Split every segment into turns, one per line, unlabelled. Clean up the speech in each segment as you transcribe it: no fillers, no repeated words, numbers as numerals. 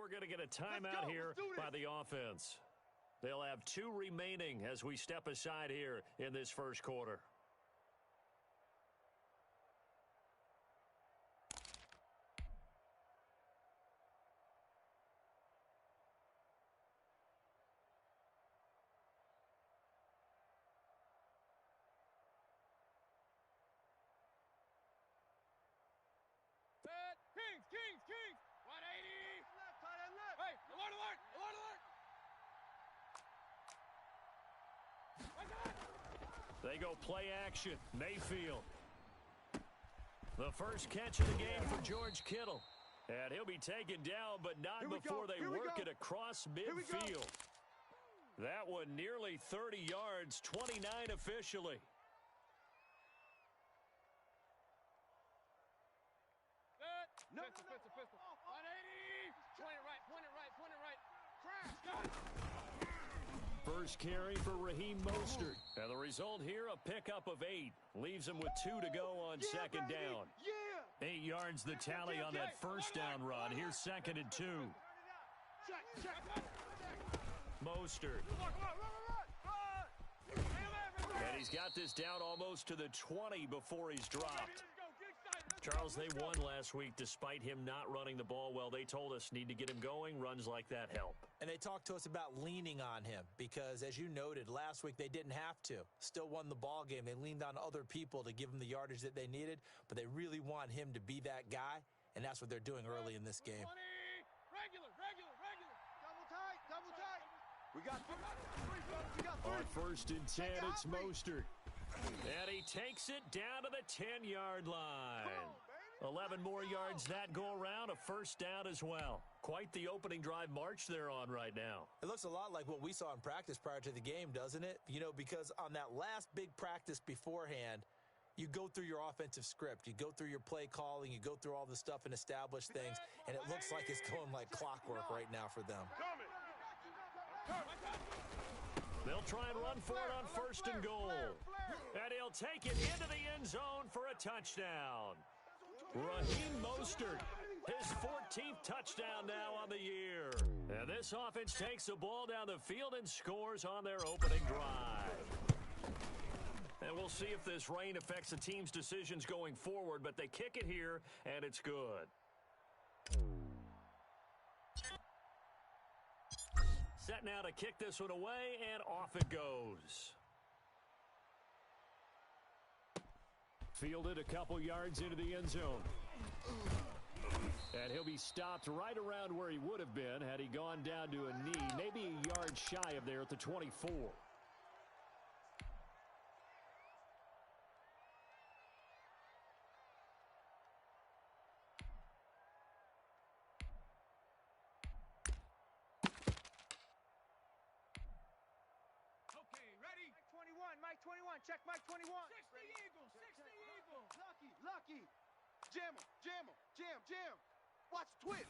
we're going to get a timeout here by the offense. They'll have 2 remaining as we step aside here in this first quarter.
Kings! 180! Left, tight end left! Hey, alert!
They go play action. Mayfield. The first catch of the game for George Kittle. And he'll be taken down, but not before they work it across midfield. That one nearly 30 yards, 29 officially.
No. 180! Point it right. Crash!
First carry for Raheem Mostert. And the result here, a pickup of 8. Leaves him with 2 to go on second down. 8 yards the tally on that first down run. Here's 2nd and 2. Mostert. And he's got this down almost to the 20 before he's dropped. Charles, they won last week despite him not running the ball well. They told us need to get him going. Runs like that help.
And they talked to us about leaning on him because, as you noted, last week they didn't have to. Still won the ball game. They leaned on other people to give them the yardage that they needed, but they really want him to be that guy, and that's what they're doing early in this game.
Regular. Double tight. We got 3.
On 1st and 10, it's Mostert. And he takes it down to the 10-yard line. 11 more yards that go around, a first down as well. Quite the opening drive march they're on right now.
It looks a lot like what we saw in practice prior to the game, doesn't it? You know, because on that last big practice beforehand, you go through your offensive script. You go through your play calling. You go through all the stuff and establish things. And it looks like it's going like clockwork right now for them.
They'll try and run for it on 1st and goal. And he'll take it into the end zone for a touchdown. Raheem Mostert, his 14th touchdown now on the year. And this offense takes the ball down the field and scores on their opening drive. And we'll see if this rain affects the team's decisions going forward, but they kick it here, and it's good. Set now to kick this one away, and off it goes. Fielded a couple yards into the end zone. And he'll be stopped right around where he would have been had he gone down to a knee, maybe a yard shy of there at the 24.
Mike 21, check Mike 21. 60 Eagles. Lucky. Jam him. Watch twist.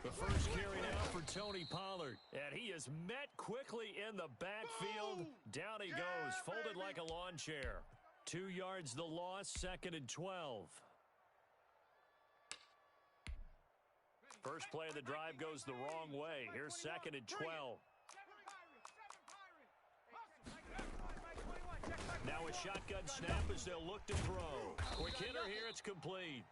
The first carry now for Tony Pollard. And he is met quickly in the backfield.
Boom.
Down he goes, folded like a lawn chair. 2 yards the loss, 2nd and 12. First play of the drive goes the wrong way. Here's 2nd and 12. Now a shotgun snap as they'll look to throw. Quick hitter here, it's complete.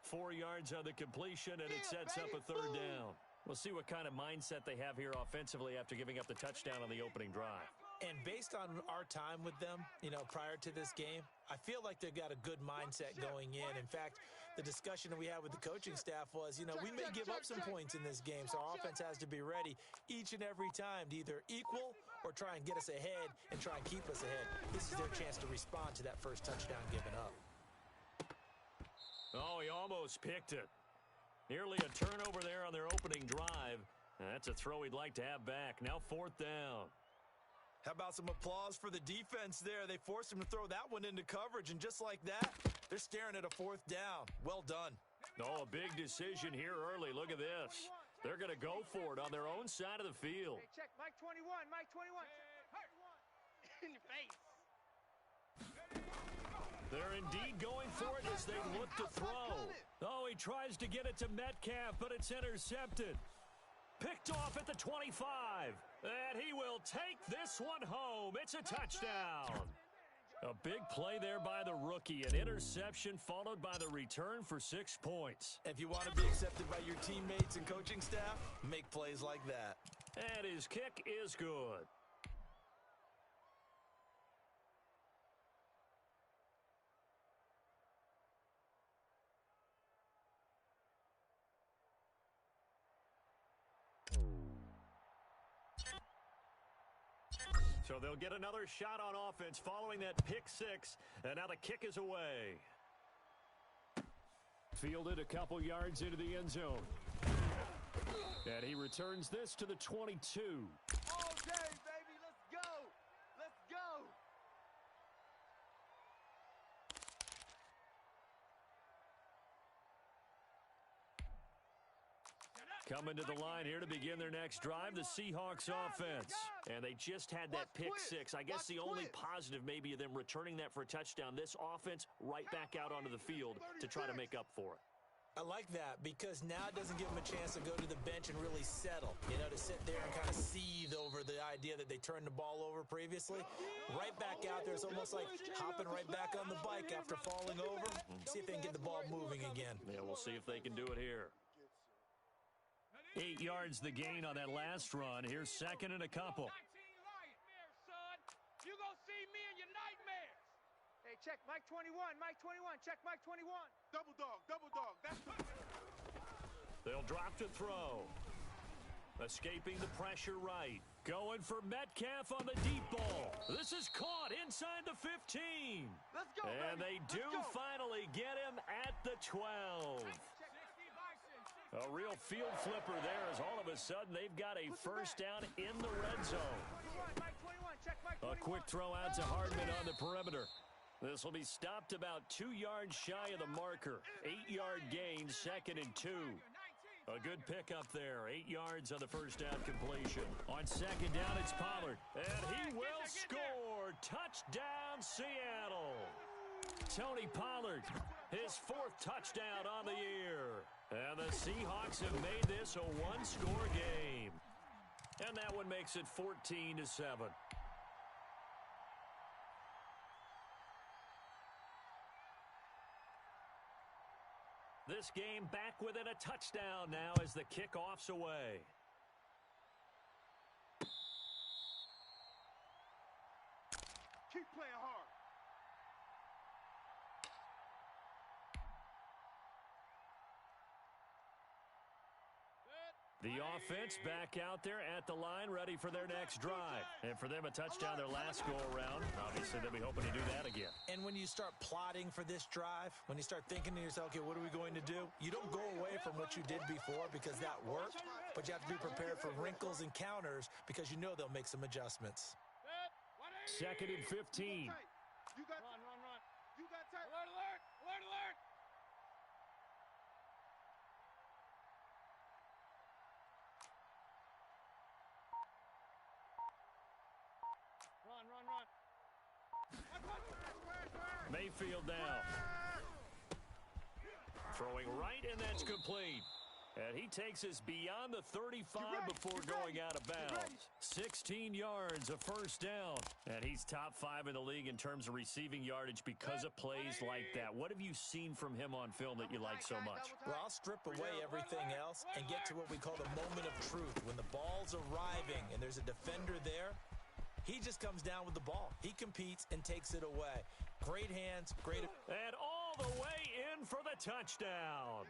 4 yards on the completion, and it sets up a 3rd down. We'll see what kind of mindset they have here offensively after giving up the touchdown on the opening drive.
And based on our time with them, prior to this game, I feel like they've got a good mindset going in. In fact, the discussion that we had with the coaching staff was, we may give up some points in this game, so our offense has to be ready each and every time to either equal or try and get us ahead and try and keep us ahead. This is their chance to respond to that first touchdown given up.
Oh, he almost picked it. Nearly a turnover there on their opening drive. That's a throw he'd like to have back. Now 4th down.
How about some applause for the defense there? They forced him to throw that one into coverage, and just like that, they're staring at a 4th down. Well done.
Oh, a big decision here early. Look at this. They're going to go for it on their own side of the field.
Hey, check Mike 21. In your face.
They're indeed going for it as they look to throw. Oh, he tries to get it to Metcalf, but it's intercepted. Picked off at the 25. And he will take this one home. It's a touchdown. A big play there by the rookie. An interception followed by the return for 6 points.
If you want to be accepted by your teammates and coaching staff, make plays like that.
And his kick is good. So they'll get another shot on offense following that pick six. And now the kick is away. Fielded a couple yards into the end zone. And he returns this to the 22.
All day, baby. Let's go. Let's go.
Coming to the line here to begin their next drive, the Seahawks offense. And they just had that pick six. I guess the only positive maybe of them returning that for a touchdown. This offense right back out onto the field to try to make up for it.
I like that because now it doesn't give them a chance to go to the bench and really settle, to sit there and kind of seethe over the idea that they turned the ball over previously. Right back out there, it's almost like hopping right back on the bike after falling over. See if they can get the ball moving again.
Yeah, we'll see if they can do it here. 8 yards the gain on that last run. Here's second and a couple.
You gonna see me in your nightmares. Hey, check Mike 21, Mike 21, check Mike 21. Double dog, that's
They'll drop to throw. Escaping the pressure right. Going for Metcalf on the deep ball. This is caught inside the 15.
Let's go,
and
baby.
they do finally get him at the 12. A real field flipper there as all of a sudden they've got a first down in the red zone. A quick throw out to Hardman on the perimeter. This will be stopped about 2 yards shy of the marker. 8-yard gain, second and 2. A good pickup there. 8 yards on the first down completion. On second down, it's Pollard. And he will score. Touchdown, Seattle. Tony Pollard, his 4th touchdown on the year. And the Seahawks have made this a one-score game. And that one makes it 14-7. This game back within a touchdown now as the kickoff's away.
Keep playing hard.
The offense back out there at the line, ready for their next drive. And for them, a touchdown their last go-around. Obviously, they'll be hoping to do that again.
And when you start plotting for this drive, when you start thinking to yourself, okay, what are we going to do? You don't go away from what you did before because that worked, but you have to be prepared for wrinkles and counters because you know they'll make some adjustments.
Second and 15.
You got run. You got time. Alert. Run.
Mayfield now. Throwing right, and that's complete. And he takes us beyond the 35 before going out of bounds. 16 yards, a first down. And he's top 5 in the league in terms of receiving yardage because of plays like that. What have you seen from him on film that you like so much?
Well, I'll strip away everything else and get to what we call the moment of truth. When the ball's arriving and there's a defender there, he just comes down with the ball. He competes and takes it away. Great hands, great...
And all the way in for the touchdown.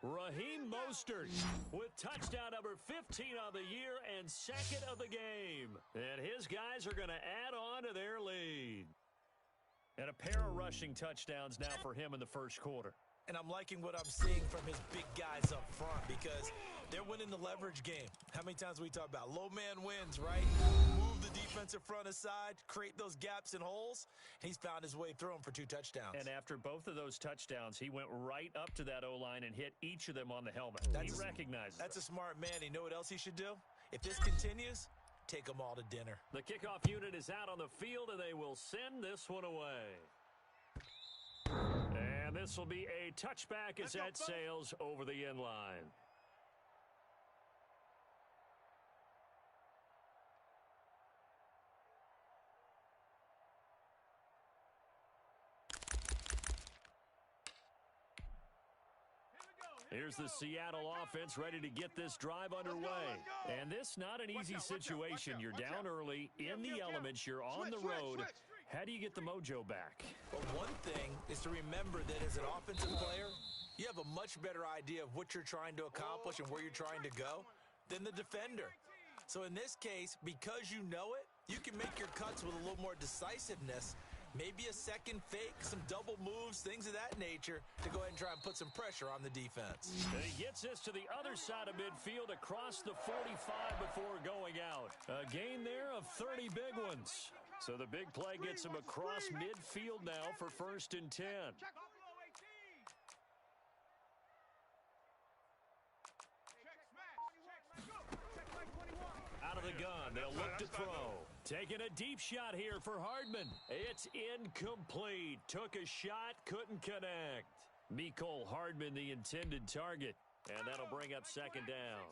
Raheem Mostert with touchdown number 15 on the year and second of the game. And his guys are going to add on to their lead. And a pair of rushing touchdowns now for him in the first quarter.
And I'm liking what I'm seeing from his big guys up front because they're winning the leverage game. How many times we talk about low man wins, right? Move the defensive front aside, create those gaps and holes. He's found his way through them for 2 touchdowns.
And after both of those touchdowns, he went right up to that O-line and hit each of them on the helmet. He recognizes
That's
them.
a smart man. You know what else he should do? If this continues, take them all to dinner.
The kickoff unit is out on the field, and they will send this one away. And This will be a touchback as that sails over the end line. Here's the Seattle offense ready to get this drive underway. And this not an easy situation. You're down early, in the elements, you're on the road. How do you get the mojo back?
Well, one thing is to remember that as an offensive player, you have a much better idea of what you're trying to accomplish and where you're trying to go than the defender. So in this case, because you know it, you can make your cuts with a little more decisiveness. Maybe a second fake, some double moves, things of that nature to go ahead and try and put some pressure on the defense.
And he gets this to the other side of midfield across the 45 before going out. A gain there of 30 big ones. So the big play gets him across midfield now for 1st and 10. Out of the gun, they'll look to throw. Taking a deep shot here for Hardman. It's incomplete. Took a shot, couldn't connect. Mecole Hardman, the intended target. And that'll bring up 2nd down.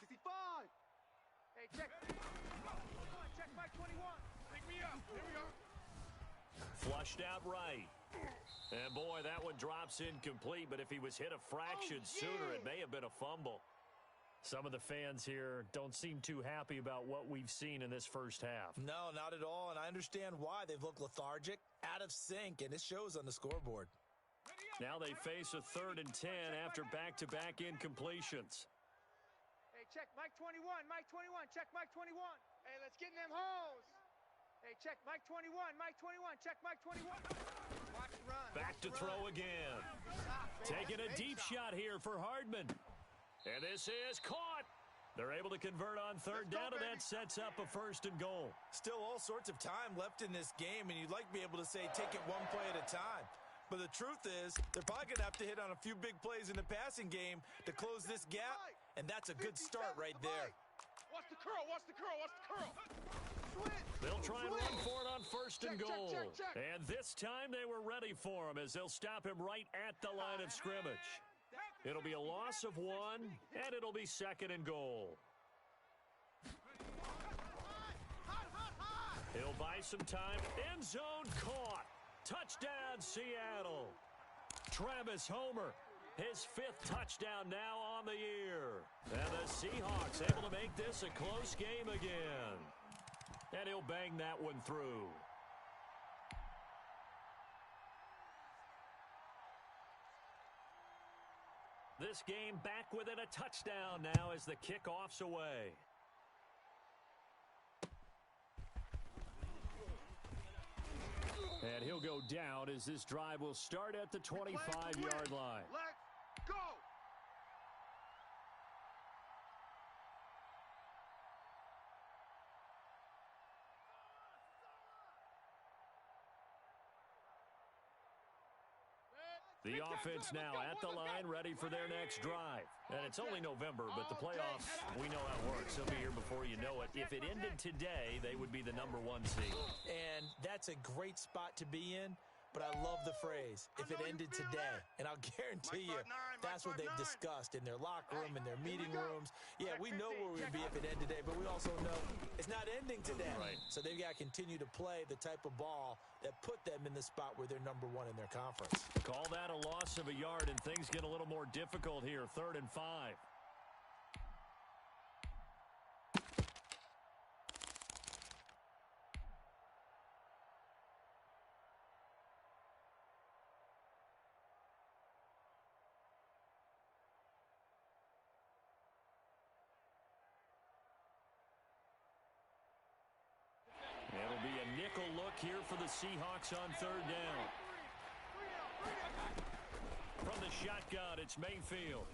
65. Hey, check. Check Mike 21. Pick me up. Here we are.
Flushed out right. And boy, that one drops incomplete, but if he was hit a fraction sooner, it may have been a fumble. Some of the fans here don't seem too happy about what we've seen in this first half.
No, not at all, and I understand why. They've looked lethargic, out of sync, and it shows on the scoreboard.
Now they face a 3rd and 10 after back-to-back incompletions.
Hey, check Mike 21, Mike 21, check Mike 21. Hey, let's get in them holes. Hey, check Mike 21, Mike 21, check Mike 21. Watch the run.
Back to throw again. Taking a deep shot here for Hardman. And this is caught. They're able to convert on 3rd down, and that sets up a 1st and goal.
Still all sorts of time left in this game, and you'd like to be able to say take it one play at a time. But the truth is, they're probably going to have to hit on a few big plays in the passing game to close this gap, and that's a good start right there.
Watch the curl, watch the curl, watch the curl.
They'll try and run for it on 1st and goal. And this time they were ready for him as they'll stop him right at the line of scrimmage. It'll be a loss of 1, and it'll be 2nd and goal. He'll buy some time. End zone caught. Touchdown, Seattle. Travis Homer, his 5th touchdown now on the year. And the Seahawks able to make this a close game again. And he'll bang that one through. This game back within a touchdown now as the kickoff's away. And he'll go down as this drive will start at the 25-yard line.
Let's go!
The offense now at the line, ready for their next drive. And it's only November, but the playoffs, we know how it works. They'll be here before you know it. If it ended today, they would be the #1 seed.
And that's a great spot to be in, but I love the phrase, if it ended today. And I'll guarantee you, that's what they've discussed in their locker room, in their meeting rooms. Yeah, we know where we'd be if it ended today, but we also know it's not ending today.
Right.
So they've got to continue to play the type of ball that put them in the spot where they're #1 in their conference.
Call that a loss of a yard, and things get a little more difficult here. 3rd and 5. It'll be a nickel look here for the Seahawks on 3rd down. From the shotgun, it's Mayfield.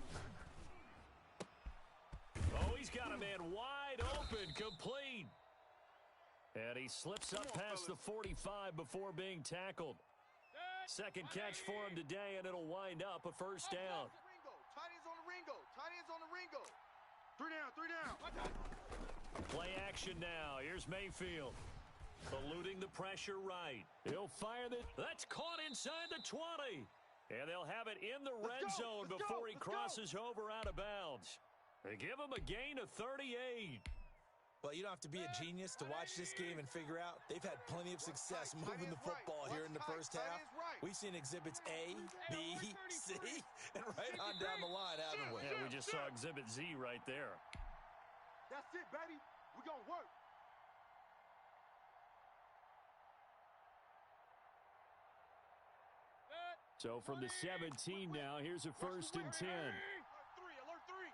Oh, he's got a man wide open, complete. And he slips up past the 45 before being tackled. 2nd catch for him today, and it'll wind up a 1st down.
Tight ends on the Ringo. Tight ends on the Ringo. 3 down, 3 down.
Play action now. Here's Mayfield. Eluding the pressure right. He'll fire this. That's caught inside the 20. And they'll have it in the red zone before he crosses over out of bounds. They give him a gain of 38.
Well, you don't have to be a genius to watch this game and figure out they've had plenty of success moving the football here in the first half. We've seen exhibits A, B, C, and right on down the line, haven't we?
Yeah, we just saw exhibit Z right there.
That's it, baby. We're going to work.
So from the 17 now, here's a 1st and 10.
Alert three.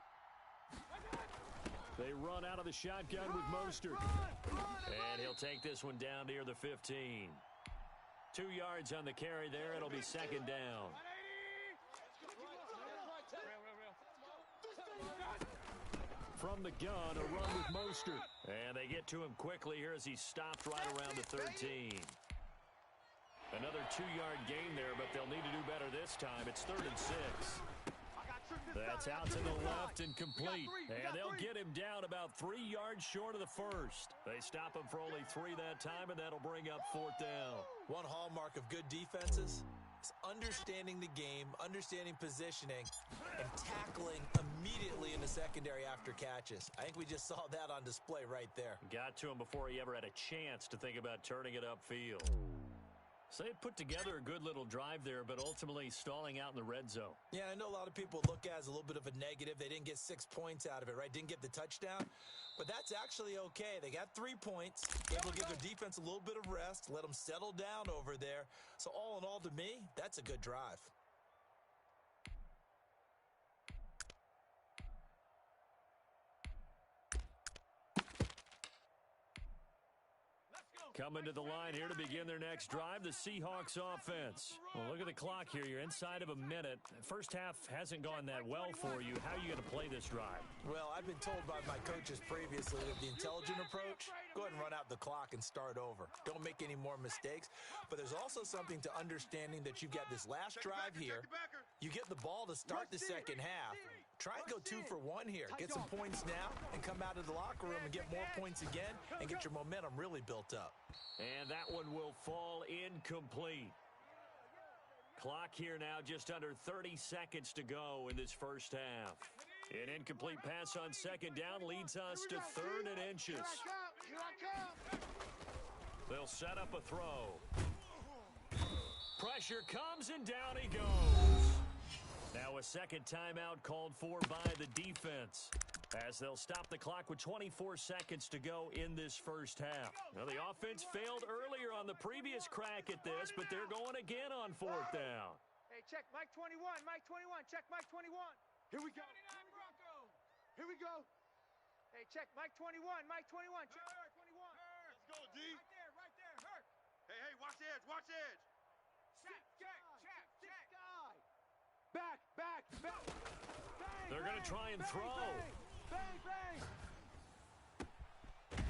They run out of the shotgun with Mostert. And he'll take this one down near the 15. 2 yards on the carry there. It'll be 2nd down. From the gun, a run with Mostert. And they get to him quickly here as he's stopped right around the 13. Another 2-yard gain there, but they'll need to do better this time. It's 3rd and 6. That's out to the left and complete. And they'll get him down about 3 yards short of the first. They stop him for only 3 that time, and that'll bring up 4th down.
One hallmark of good defenses is understanding the game, understanding positioning, and tackling immediately in the secondary after catches. I think we just saw that on display right there.
Got to him before he ever had a chance to think about turning it upfield. So they put together a good little drive there, but ultimately stalling out in the red zone.
Yeah, I know a lot of people look at it as a little bit of a negative. They didn't get 6 points out of it, right? Didn't get the touchdown. But that's actually okay. They got 3 points, able to give their defense a little bit of rest, let them settle down over there. So all in all, to me, that's a good drive.
Coming to the line here to begin their next drive, the Seahawks offense. Well, look at the clock here. You're inside of a minute. First half hasn't gone that well for you. How are you going to play this drive?
Well, I've been told by my coaches previously that the intelligent approach, go ahead and run out the clock and start over. Don't make any more mistakes. But there's also something to understanding that you've got this last drive here. You get the ball to start the second half. Try and go 2 for 1 here. Get some points now and come out of the locker room and get more points again and get your momentum really built up.
And that one will fall incomplete. Clock here now, just under 30 seconds to go in this first half. An incomplete pass on 2nd down leads us to 3rd and inches. They'll set up a throw. Pressure comes and down he goes. Now a second timeout called for by the defense, as they'll stop the clock with 24 seconds to go in this first half. Now, the offense failed earlier on the previous crack at this, but they're going again on 4th down.
Hey, check Mike 21, Mike 21, check Mike 21. Here we go. Here we go. Hey, check Mike 21, Mike 21, check Mike 21. Let's go, D. Right there, hurt. Hey, watch edge, watch edge. Check. Back. Bang,
They're going to try and throw.
Bang.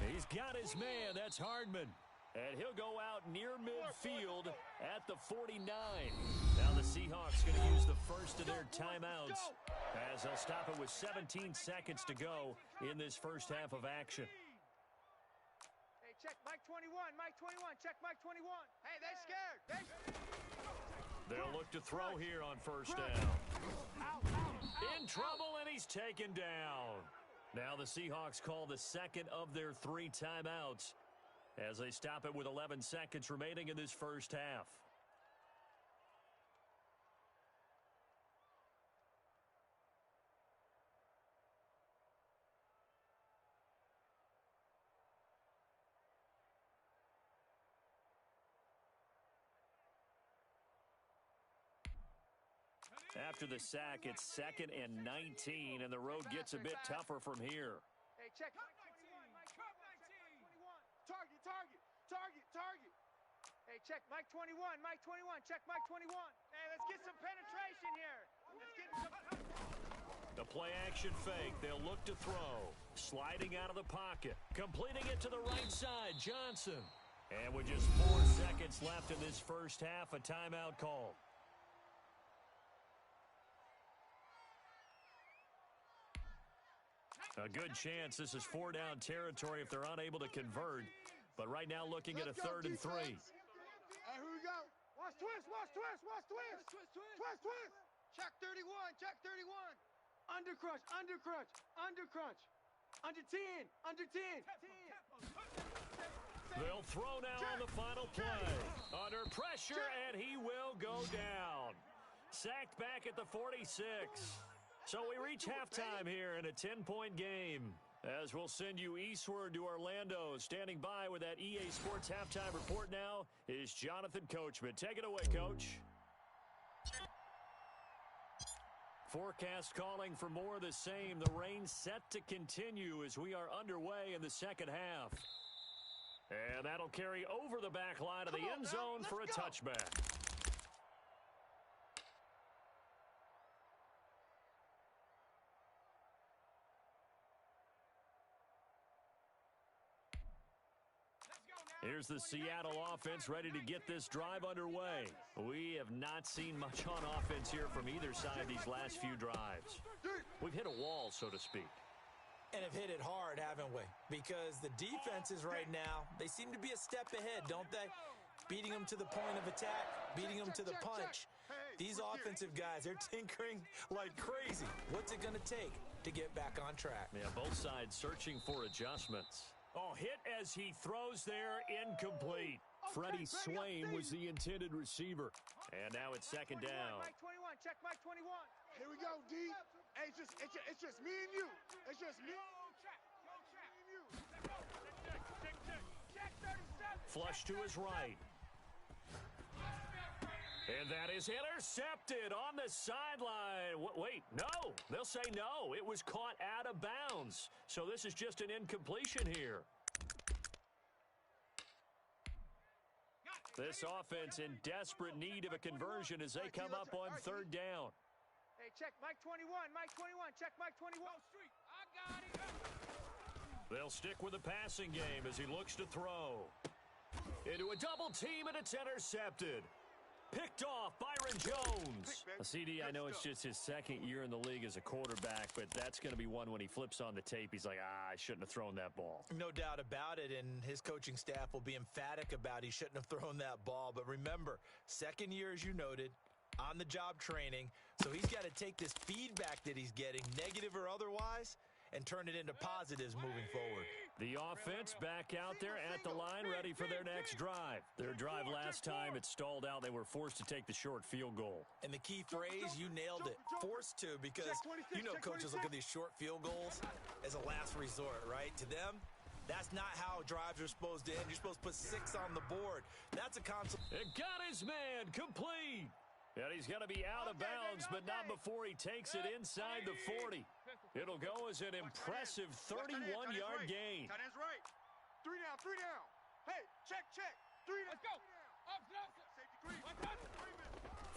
He's got his man. That's Hardman. And he'll go out near midfield at the 49. Now the Seahawks going to use the first of their timeouts, as they'll stop it with 17 seconds to go in this first half of action.
Hey, check Mike 21, Mike 21, check Mike 21. Hey, they scared.
They'll look to throw here on 1st down. In trouble, and he's taken down. Now the Seahawks call the second of their 3 timeouts, as they stop it with 11 seconds remaining in this first half. After the sack, it's 2nd and 19, and the road gets a bit tougher from here.
Hey, check Mike 21, Mike 21. Target. Hey, check Mike 21, Mike 21, check Mike 21. Hey, let's get some penetration here.
The play action fake. They'll look to throw. Sliding out of the pocket. Completing it to the right side, Johnson. And with just 4 seconds left in this first half, a timeout call. A good chance this is 4-down territory if they're unable to convert. But right now looking at a 3rd and 3.
Hey, here we go. Watch twist, watch twist, watch twist. Twist, twist. Check 31, check 31. Under crunch, under crunch, under crunch. Under 10, under 10.
They'll throw now on the final play. Under pressure, and he will go down. Sacked back at the 46. So we reach halftime here in a 10-point game. As we'll send you eastward to Orlando. Standing by with that EA Sports halftime report now is Jonathan Coachman. Take it away, Coach. Forecast calling for more of the same. The rain set to continue as we are underway in the second half. And that'll carry over the back line of the end zone for a touchback. Here's the Seattle offense ready to get this drive underway. We have not seen much on offense here from either side these last few drives. We've hit a wall, so to speak.
And have hit it hard, haven't we? Because the defenses right now, they seem to be a step ahead, don't they? Beating them to the point of attack, beating them to the punch. These offensive guys, they're tinkering like crazy. What's it going to take to get back on track?
Yeah, both sides searching for adjustments. Oh, hit as he throws there, incomplete. Freddie Swain was the intended receiver. And now it's second down.
Mike 21, check Mike 21. Here we go, D. Hey, it's just me and you. It's just me. Check 37.
Flush to his right. And that is intercepted on the sideline. Wait, no. They'll say no. It was caught out of bounds. So this is just an incompletion here. This offense in desperate need of a conversion as they come up on 3rd down.
Hey, check Mike 21, Mike 21, check Mike 21. I got it.
They'll stick with the passing game as he looks to throw. Into a double team, and it's intercepted. Picked off, Byron Jones. CD, I know it's just his 2nd year in the league as a quarterback, but that's going to be one when he flips on the tape. He's like, I shouldn't have thrown that ball.
No doubt about it, and his coaching staff will be emphatic about he shouldn't have thrown that ball. But remember, 2nd year, as you noted, on-the-job training, so he's got to take this feedback that he's getting, negative or otherwise, and turn it into positives moving forward.
The offense back out there at the line, ready for their next drive. Their drive last time, it stalled out. They were forced to take the short field goal.
And the key phrase, you nailed it, forced to, because you know coaches look at these short field goals as a last resort, right? To them, that's not how drives are supposed to end. You're supposed to put 6 on the board. That's a concept.
It got his man complete. And he's going to be out of bounds, but not before he takes it inside the 40. It'll go as an impressive 31-yard gain.
Tight end's right. 3 down, 3 down. Hey, check. 3 down. Let's go. Safety green.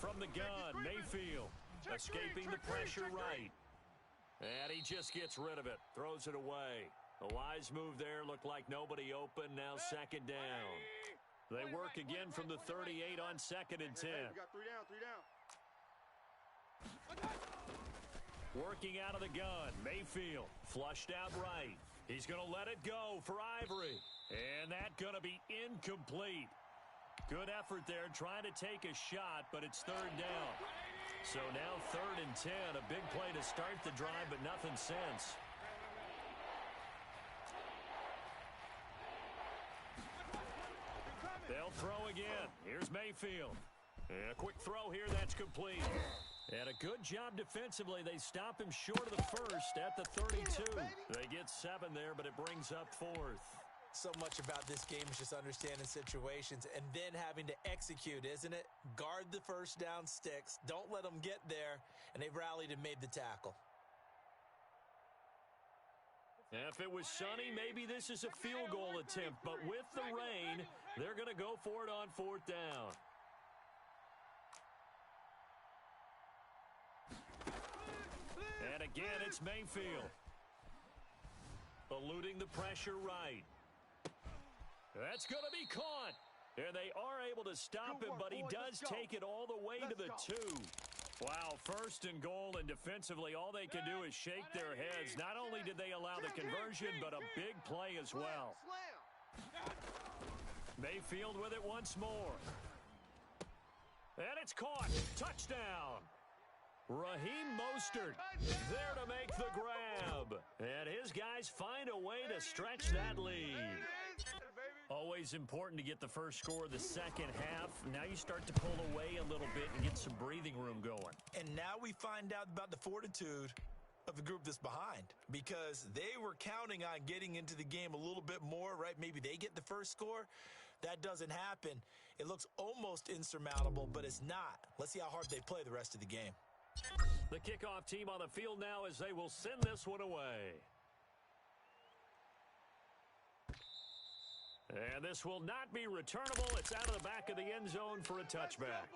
From the gun, Mayfield escaping the pressure right. And he just gets rid of it, throws it away. A wise move there, looked like nobody open, now 2nd down. They work again from the 38 on 2nd and 10.
We got 3 down, 3 down.
Working out of the gun, Mayfield flushed out right. He's going to let it go for Ivory. And that's going to be incomplete. Good effort there trying to take a shot, but it's 3rd down. So now 3rd and 10, a big play to start the drive, but nothing since. They'll throw again. Here's Mayfield. And a quick throw here, that's complete. And a good job defensively. They stop him short of the first at the 32. They get 7 there, but it brings up 4th.
So much about this game is just understanding situations and then having to execute, isn't it? Guard the first down sticks. Don't let them get there. And they've rallied and made the tackle.
If it was sunny, maybe this is a field goal attempt. But with the rain, they're going to go for it on 4th down. And again, it's Mayfield. Eluding the pressure right. That's going to be caught. And they are able to stop him, but he does take it all the way to the 2. Wow, 1st and goal, and defensively, all they can do is shake their heads. Not only did they allow the conversion, but a big play as well. Mayfield with it once more. And it's caught. Touchdown. Raheem Mostert there to make the grab. And his guys find a way to stretch that lead. Always important to get the first score of the second half. Now you start to pull away a little bit and get some breathing room going.
And now we find out about the fortitude of the group that's behind, because they were counting on getting into the game a little bit more, right? Maybe they get the first score. That doesn't happen. It looks almost insurmountable, but it's not. Let's see how hard they play the rest of the game.
The kickoff team on the field now as they will send this one away. And this will not be returnable. It's out of the back of the end zone for a touchback.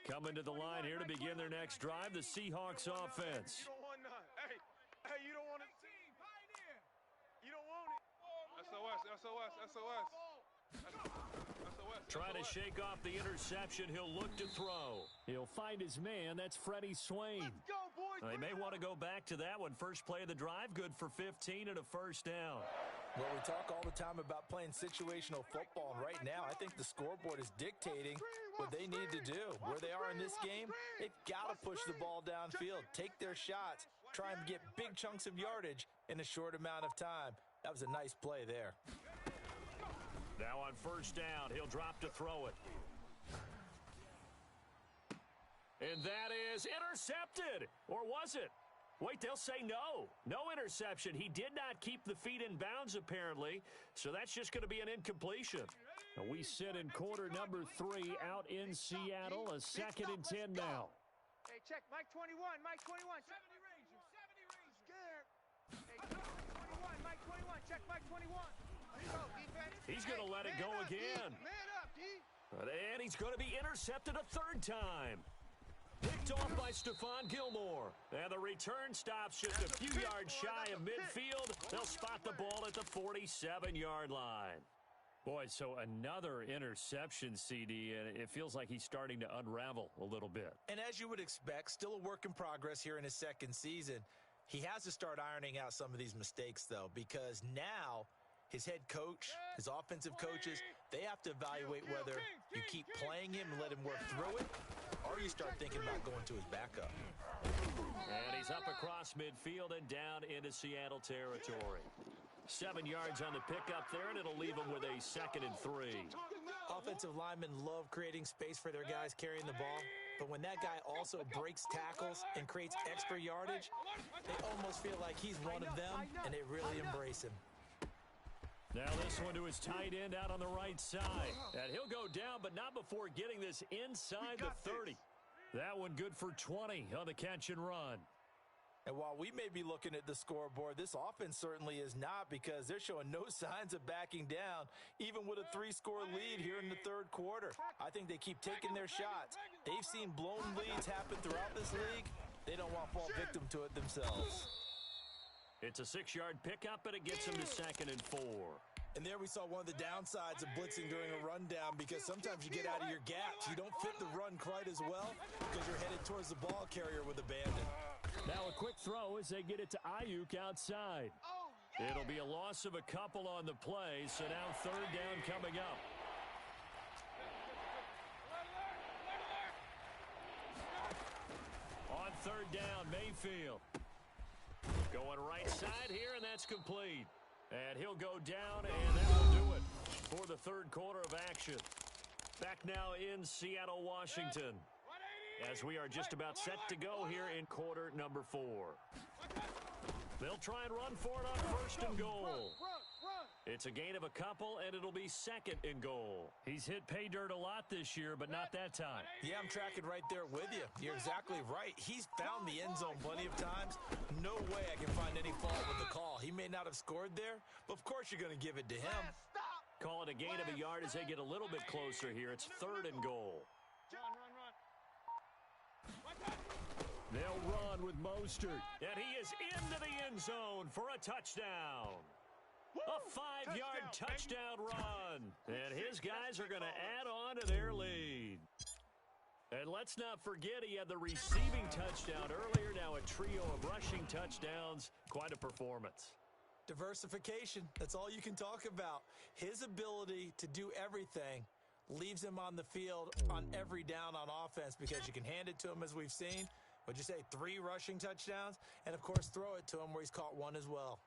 Coming to the line here to begin their next drive, the Seahawks offense.
You don't want none. Hey, you don't want it. You don't want it. SOS.
Trying to shake off the interception. He'll look to throw. He'll find his man. That's Freddie Swain.
Let's go, boys.
They may want to go back to that one. First play of the drive, good for 15 and a first down.
Well, we talk all the time about playing situational football, and right now I think the scoreboard is dictating what they need to do. Where they are in this game, they've got to push the ball downfield, take their shots, try and get big chunks of yardage in a short amount of time. That was a nice play there.
Now on first down, he'll drop to throw it. And that is intercepted. Or was it? Wait, they'll say no. No interception. He did not keep the feet in bounds, apparently, so that's just going to be an incompletion. And we sit in quarter number 3 out in Seattle, a 2nd and 10 now.
Hey, check, Mike 21, Mike 21. 70 range, 70 range. Scared. Hey, 21, Mike 21, check Mike 21.
He's going to let it go again.
Man up, D.
And he's going to be intercepted a 3rd time. Picked off by Stephon Gilmore. And the return stops just a few yards shy of midfield. They'll spot the ball at the 47-yard line. Boy, so another interception, CD, and it feels like he's starting to unravel a little bit.
And as you would expect, still a work in progress here in his 2nd season. He has to start ironing out some of these mistakes, though, because now his head coach, his offensive coaches, they have to evaluate whether you keep playing him and let him work through it, or you start thinking about going to his backup.
And he's up across midfield and down into Seattle territory. 7 yards on the pickup there, and it'll leave him with a 2nd and 3.
Offensive linemen love creating space for their guys carrying the ball, but when that guy also breaks tackles and creates extra yardage, they almost feel like he's one of them, and they really embrace him.
Now this one to his tight end out on the right side. And he'll go down, but not before getting this inside the 30. That one good for 20 on the catch and run.
And while we may be looking at the scoreboard, this offense certainly is not, because they're showing no signs of backing down, even with a 3-score lead here in the 3rd quarter. I think they keep taking their shots. They've seen blown leads happen throughout this league. They don't want to fall victim to it themselves.
It's a 6-yard pickup, and it gets him to 2nd and 4.
And there we saw one of the downsides of blitzing during a rundown, because sometimes you get out of your gaps. You don't fit the run quite as well because you're headed towards the ball carrier with abandon.
Now a quick throw as they get it to Ayuk outside. It'll be a loss of a couple on the play, so now 3rd down coming up. On 3rd down, Mayfield. Going right side here, and that's complete. And he'll go down, and that will do it for the 3rd quarter of action. Back now in Seattle, Washington, as we are just about set to go here in quarter number 4. They'll try and run for it on 1st and goal. It's a gain of a couple, and it'll be 2nd and goal. He's hit pay dirt a lot this year, but not that time.
Yeah, I'm tracking right there with you. You're exactly right. He's found the end zone plenty of times. No way I can find any fault with the call. He may not have scored there, but of course you're going to give it to him.
Call it a gain of a yard as they get a little bit closer here. It's 3rd and goal. They'll run with Mostert, and he is into the end zone for a touchdown. A 5-yard touchdown run, and his guys are going to add on to their lead. And let's not forget he had the receiving touchdown earlier, now a trio of rushing touchdowns. Quite a performance.
Diversification, that's all you can talk about. His ability to do everything leaves him on the field on every down on offense because you can hand it to him, as we've seen. What'd you say, 3 rushing touchdowns? And, of course, throw it to him where he's caught 1 as well.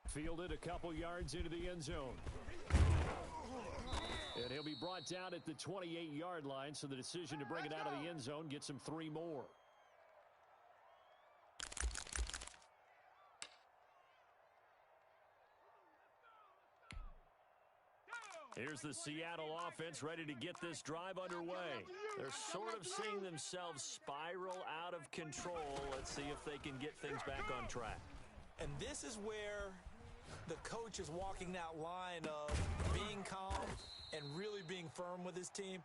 Fielded a couple yards into the end zone. And he'll be brought down at the 28-yard line, so the decision to bring it out of the end zone gets him 3 more. Here's the Seattle offense ready to get this drive underway. They're sort of seeing themselves spiral out of control. Let's see if they can get things back on track.
And this is where the coach is walking that line of being calm and really being firm with his team.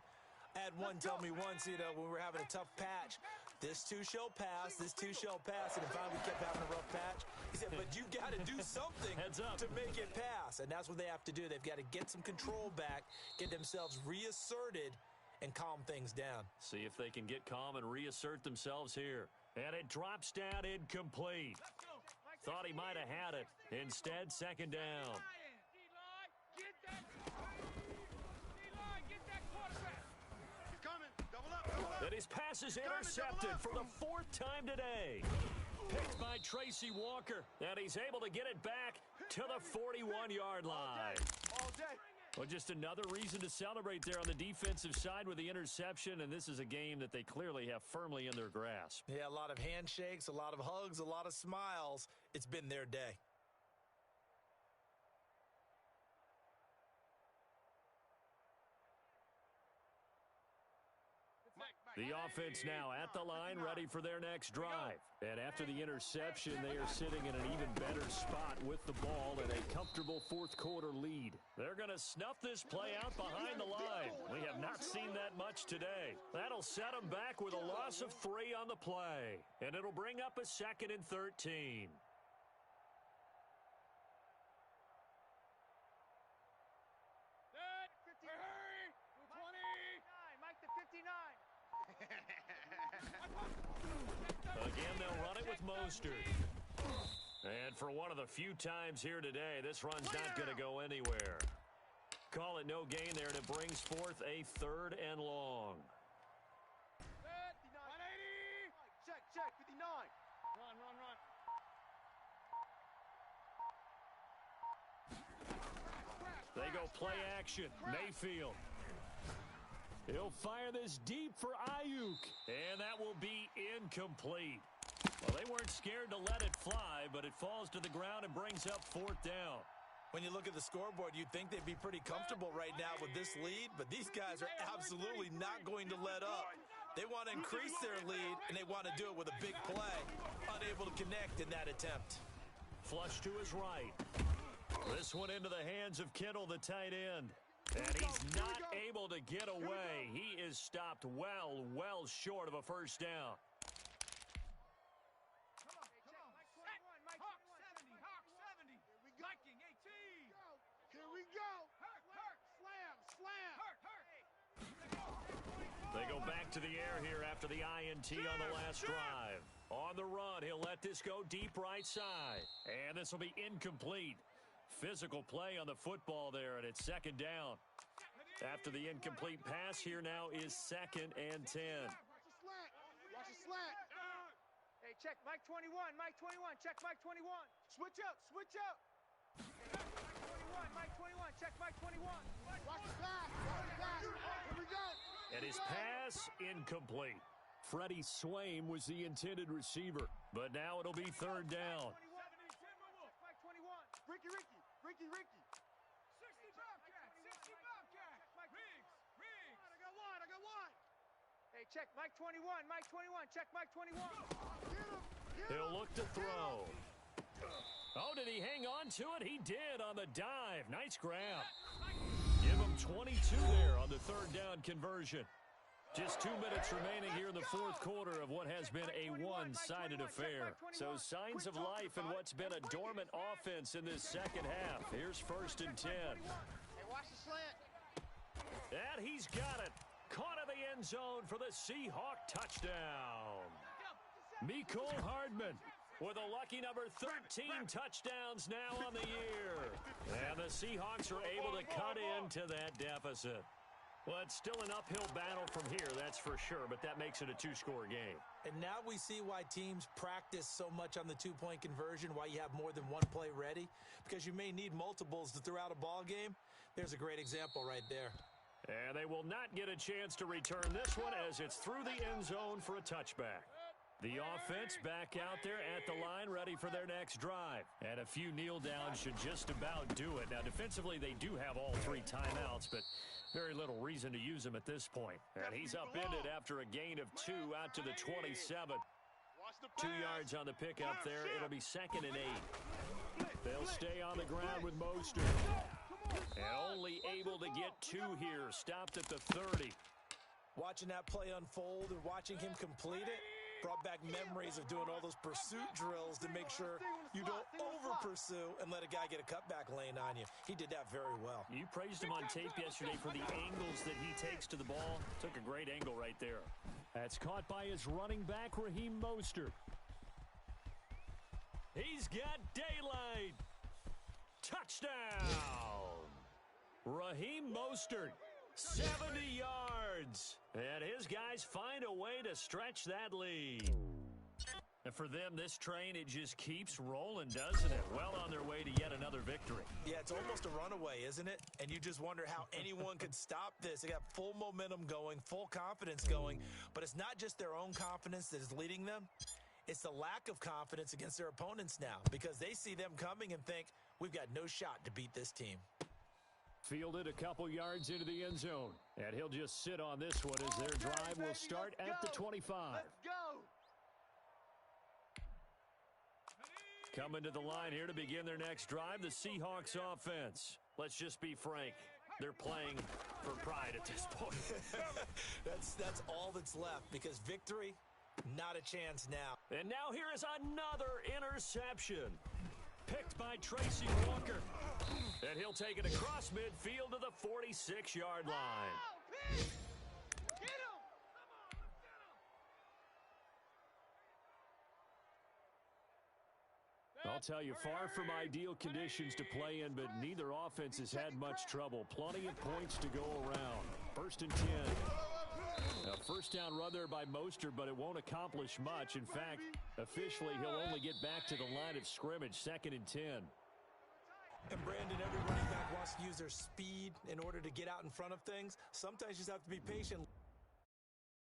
I had one tell me once, when we were having a tough patch, this too shall pass, this too shall pass, and finally we kept having a rough patch. He said, but you got to do something to make it pass, and that's what they have to do. They've got to get some control back, get themselves reasserted, and calm things down.
See if they can get calm and reassert themselves here. And it drops down incomplete. Thought he might have had it. Instead, second down. And his pass is intercepted for the 4th time today. Picked by Tracy Walker. And he's able to get it back to the 41-yard line.
All day.
Well, just another reason to celebrate there on the defensive side with the interception, and this is a game that they clearly have firmly in their grasp.
Yeah, a lot of handshakes, a lot of hugs, a lot of smiles. It's been their day.
The offense now at the line, ready for their next drive. And after the interception, they are sitting in an even better spot with the ball and a comfortable 4th quarter lead. They're going to snuff this play out behind the line. We have not seen that much today. That'll set them back with a loss of 3 on the play. And it'll bring up a 2nd and 13.
Mike the 59.
Again, they'll run it with Mostert. And for one of the few times here today, this run's not going to go anywhere. Call it no gain there, and it brings forth a 3rd and long.
180. Check, 59. Run.
They go play action. Mayfield. He'll fire this deep for Ayuk, and that will be incomplete. Well, they weren't scared to let it fly, but it falls to the ground and brings up 4th down.
When you look at the scoreboard, you'd think they'd be pretty comfortable right now with this lead, but these guys are absolutely not going to let up. They want to increase their lead, and they want to do it with a big play. Unable to connect in that attempt.
Flush to his right. This one into the hands of Kittle, the tight end. And he's not able to get away. He is stopped well short of a 1st down.
Here we go. Slam.
They go back to the air here after the INT on the last drive. On the run, he'll let this go deep right side. And this will be incomplete. Physical play on the football there, and it's 2nd down. After the incomplete pass, here now is 2nd and 10.
Watch the slant. Hey, check Mike 21. Check Mike 21. Switch up. Mike 21. Check Mike 21. Watch the pass. Here we go.
And his pass incomplete. Freddie Swaim was the intended receiver, but now it'll be 3rd down.
Mike 21. Ricky. 60 Bobcat. Riggs. I got one. Hey, check Mike 21. Check Mike 21.
He'll look to throw. Oh, did he hang on to it? He did on the dive. Nice grab. Give him 22 there on the 3rd down conversion. Just 2 minutes remaining here in the fourth quarter of what has been a one-sided affair. So signs of life in what's been a dormant offense in this second half. Here's 1st and 10.
Hey, watch the slant.
And he's got it. Caught in the end zone for the Seahawk touchdown. Mecole Hardman with a lucky number 13 touchdowns now on the year. And the Seahawks are able to cut into that deficit. Well, it's still an uphill battle from here, that's for sure, but that makes it a 2-score game.
And now we see why teams practice so much on the two-point conversion, why you have more than one play ready, because you may need multiples to throw out a ball game. There's a great example right there.
And they will not get a chance to return this one as it's through the end zone for a touchback. The offense back out there at the line, ready for their next drive. And a few kneel downs should just about do it. Now, defensively, they do have all 3 timeouts, but very little reason to use them at this point. And he's upended after a gain of 2 out to the 27. 2 yards on the pickup there. It'll be 2nd and 8. They'll stay on the ground with Mostert. And only able to get 2 here. Stopped at the 30.
Watching that play unfold and watching him complete it brought back memories of doing all those pursuit drills to make sure you don't over-pursue and let a guy get a cutback lane on you. He did that very well.
You praised him on tape yesterday for the angles that he takes to the ball. Took a great angle right there. That's caught by his running back, Raheem Mostert. He's got daylight. Touchdown. Raheem Mostert. 70 yards. And his guys find a way to stretch that lead. And for them, this train, it just keeps rolling, doesn't it? Well on their way to yet another victory.
Yeah, it's almost a runaway, isn't it? And you just wonder how anyone could stop this. They got full momentum going, full confidence going. But it's not just their own confidence that is leading them. It's the lack of confidence against their opponents now because they see them coming and think, we've got no shot to beat this team.
Fielded a couple yards into the end zone. And he'll just sit on this one as their drive will start at the 25.
Let's go.
Coming to the line here to begin their next drive, the Seahawks offense. Let's just be frank. They're playing for pride at this point.
That's all that's left because victory, not a chance now.
And now here is another interception. Picked by Tracy Walker. And he'll take it across midfield to the 46-yard line.
Get him! Come on, let's get him!
I'll tell you, far from ideal conditions to play in, but neither offense has had much trouble. Plenty of points to go around. 1st and 10. A first down run there by Mostert, but it won't accomplish much. In fact, officially, he'll only get back to the line of scrimmage, 2nd and 10.
And Brandon, every running back wants to use their speed in order to get out in front of things. Sometimes you just have to be patient.